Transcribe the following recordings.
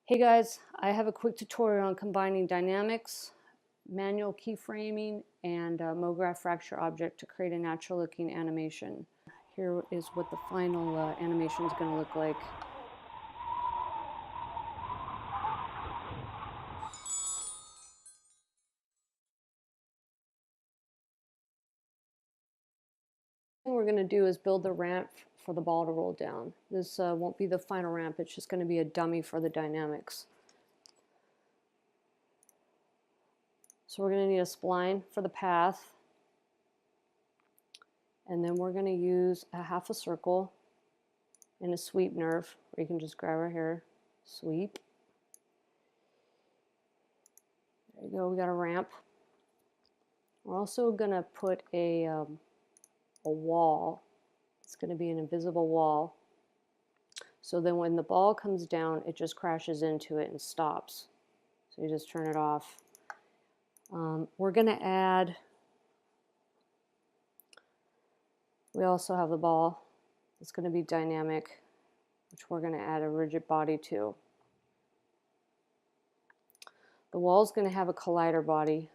Hey guys, I have a quick tutorial on combining dynamics, manual keyframing, and MoGraph fracture object to create a natural looking animation. Here is what the final animation is going to look like. What we're going to do is build the ramp for the ball to roll down. This won't be the final ramp, it's just going to be a dummy for the dynamics. So we're going to need a spline for the path, and then we're going to use a half a circle and a sweep nerve, where you can just grab right here, sweep. There you go, we got a ramp. We're also going to put a wall. It's going to be an invisible wall. So then when the ball comes down, it just crashes into it and stops. So you just turn it off. We're going to add, we also have the ball. It's going to be dynamic, which we're going to add a rigid body to. The wall is going to have a collider body,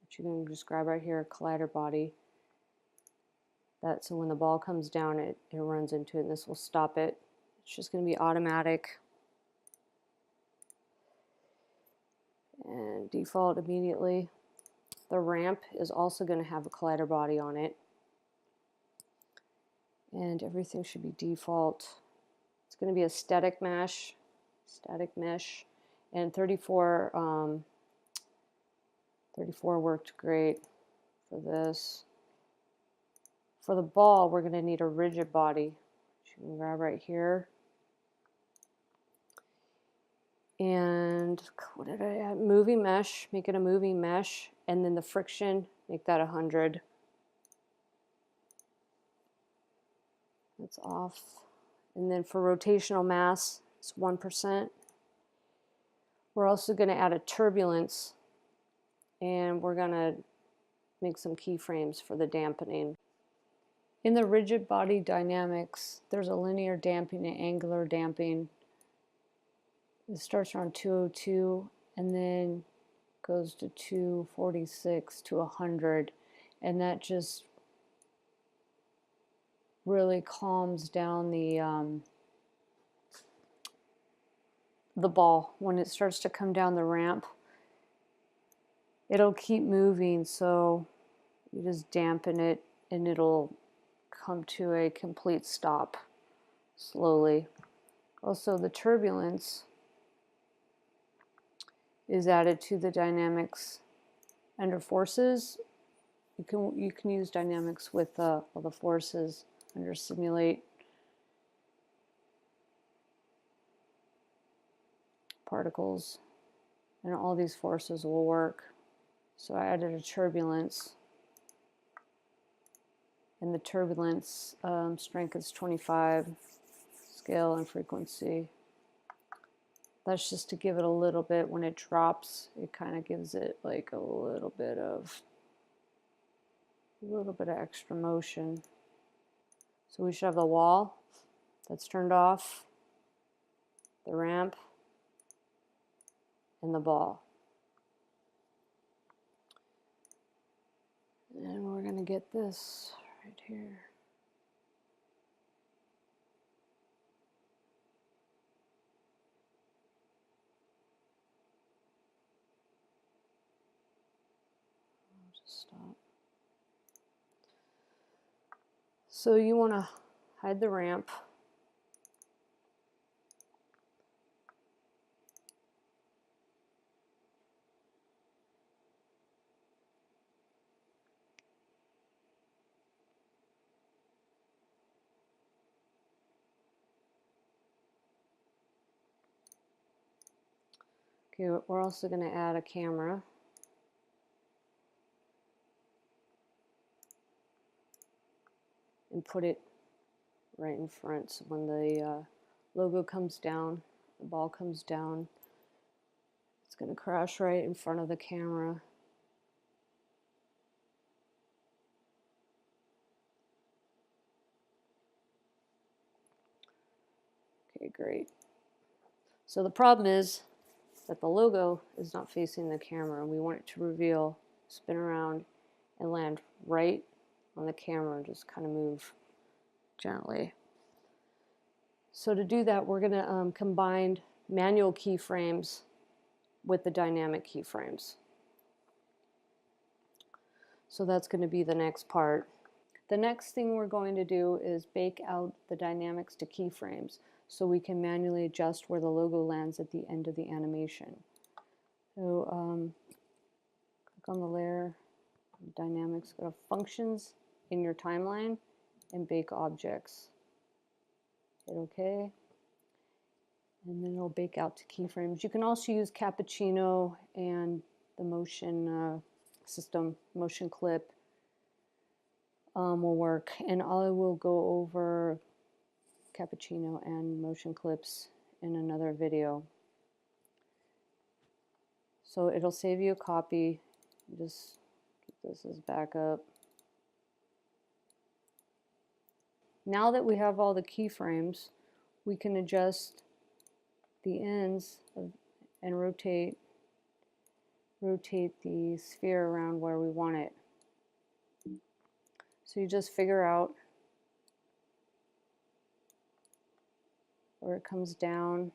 which you can just grab right here, collider body. So when the ball comes down, it runs into it, and this will stop it. It's just going to be automatic and default immediately. The ramp is also going to have a collider body on it, and everything should be default. It's going to be a static mesh, and 34 worked great for this. For the ball, we're going to need a rigid body, which you can grab right here. And what did I add? Moving mesh, make it a moving mesh, and then the friction, make that 100. That's off. And then for rotational mass, it's 1%. We're also going to add a turbulence, and we're going to make some keyframes for the dampening. In the rigid body dynamics, there's a linear damping and angular damping. It starts around 202 and then goes to 246 to 100, and that just really calms down the ball. When it starts to come down the ramp, it'll keep moving, so you just dampen it and it'll come to a complete stop slowly. Also, the turbulence is added to the dynamics under forces. You can use dynamics with all the forces under simulate. Particles, and all these forces will work. So I added a turbulence, and the turbulence strength is 25, scale and frequency. That's just to give it a little bit, when it drops, it kind of gives it like a little bit of extra motion. So we should have the wall that's turned off, the ramp, and the ball. And we're going to get this right here. I'll just stop. So you want to hide the ramp. Okay, we're also going to add a camera. And put it right in front, so when the logo comes down, the ball comes down, it's going to crash right in front of the camera. Okay, great. So the problem is that the logo is not facing the camera, and we want it to reveal, spin around, and land right on the camera and just kind of move gently. So to do that, we're going to combine manual keyframes with the dynamic keyframes. So that's going to be the next part. The next thing we're going to do is bake out the dynamics to keyframes so we can manually adjust where the logo lands at the end of the animation. So click on the layer, dynamics, go to functions in your timeline, and bake objects. Hit OK. And then it'll bake out to keyframes. You can also use Cappuccino and the motion system, motion clip will work. And I will go over Cappuccino and motion clips in another video. So it'll save you a copy. Just keep this as backup. Now that we have all the keyframes, we can adjust the ends and rotate the sphere around where we want it. So you just figure out where it comes down.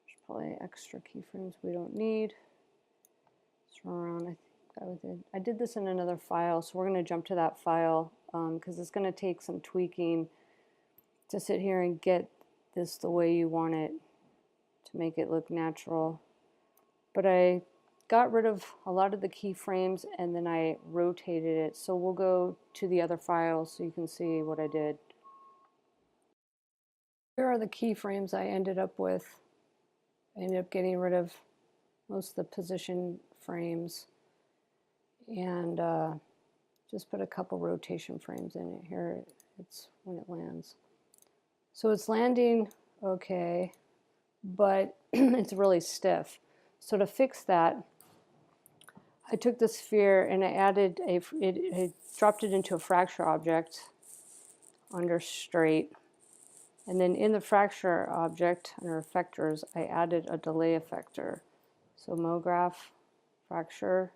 There's probably extra keyframes we don't need. Just run around. I did this in another file, so we're going to jump to that file because it's going to take some tweaking to sit here and get this the way you want it to make it look natural. But I got rid of a lot of the keyframes and then I rotated it. So we'll go to the other file so you can see what I did. Here are the keyframes I ended up with. I ended up getting rid of most of the position frames and just put a couple rotation frames in it. Here it's when it lands. So it's landing okay, but it's really stiff. So to fix that, I took the sphere and I added I dropped it into a fracture object under straight. And then in the fracture object, under effectors, I added a delay effector. So MoGraph, fracture,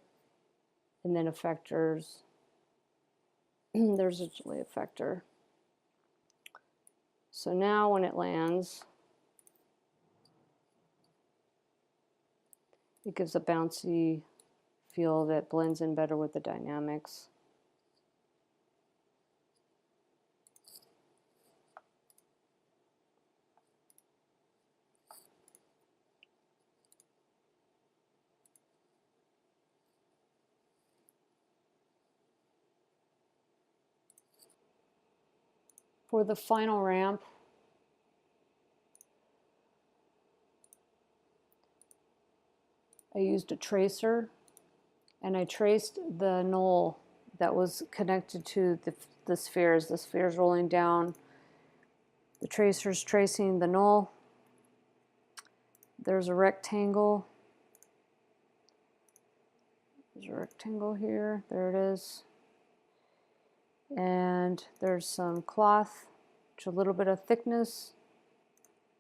and then effectors. There's a delay effector. So now when it lands, it gives a bouncy feel that blends in better with the dynamics. For the final ramp, I used a tracer and I traced the null that was connected to the spheres. The spheres rolling down, the tracer's tracing the null. There's a rectangle. There's a rectangle here. There it is. And there's some cloth, which a little bit of thickness.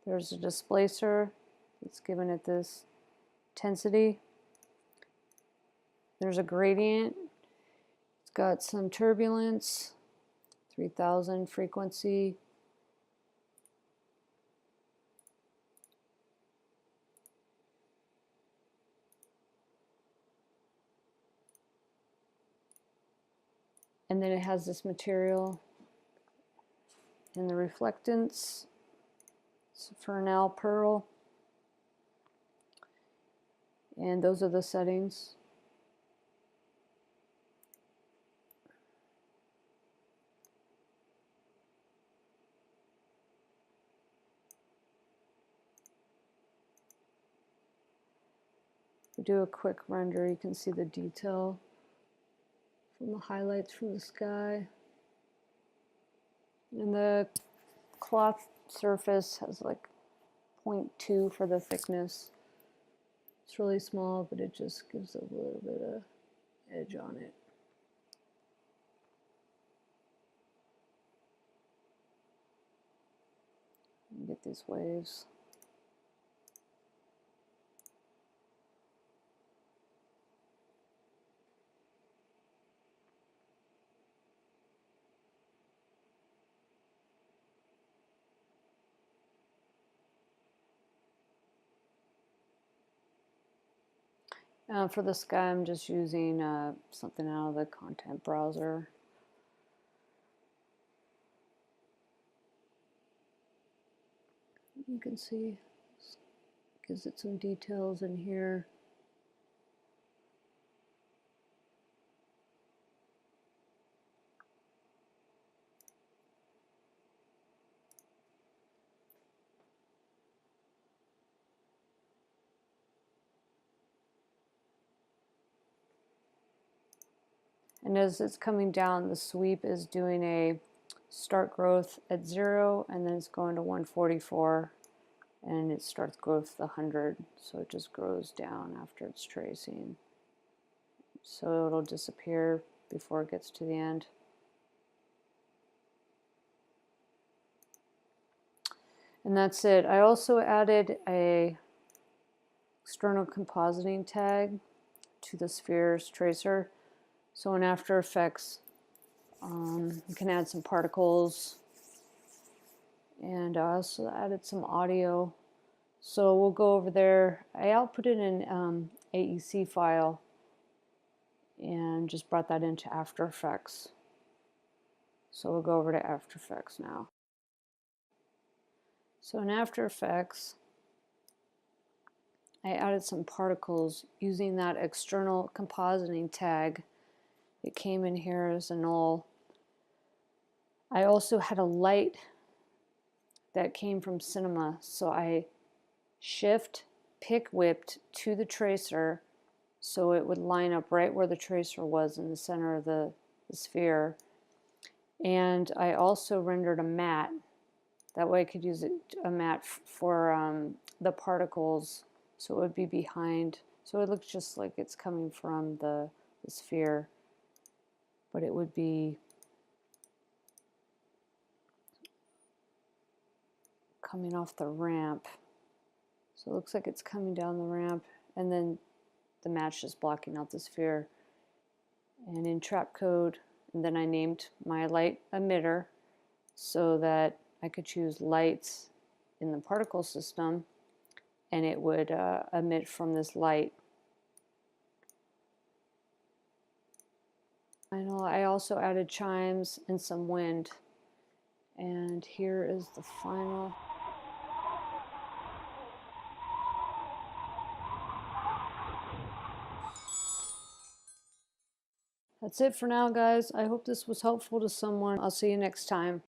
There's a displacer that's giving it this intensity. There's a gradient. It's got some turbulence, 3000 frequency. And then it has this material and the reflectance. It's Fresnel pearl. And those are the settings. If we do a quick render, you can see the detail from the highlights from the sky. And the cloth surface has like 0.2 for the thickness. It's really small, but it just gives a little bit of edge on it. get these waves. For the sky, I'm just using something out of the content browser. You can see, gives it some details in here. And as it's coming down, the sweep is doing a start growth at 0, and then it's going to 144, and it starts growth to 100, so it just grows down after it's tracing. So it'll disappear before it gets to the end. And that's it. I also added a external compositing tag to the sphere's tracer. So in After Effects, you can add some particles, and I also added some audio. So we'll go over there. I outputted an AEC file and just brought that into After Effects. So we'll go over to After Effects now. So in After Effects, I added some particles using that external compositing tag. It came in here as a null. I also had a light that came from Cinema, so I pick whipped to the tracer so it would line up right where the tracer was in the center of the sphere. And I also rendered a matte. That way I could use a matte for the particles, so it would be behind. So it looks just like it's coming from the sphere, but it would be coming off the ramp. So it looks like it's coming down the ramp, and then the match is blocking out the sphere. And in trap code, and then I named my light emitter so that I could choose lights in the particle system, and it would emit from this light. I also added chimes and some wind, and here is the final. That's it for now, guys. I hope this was helpful to someone. I'll see you next time.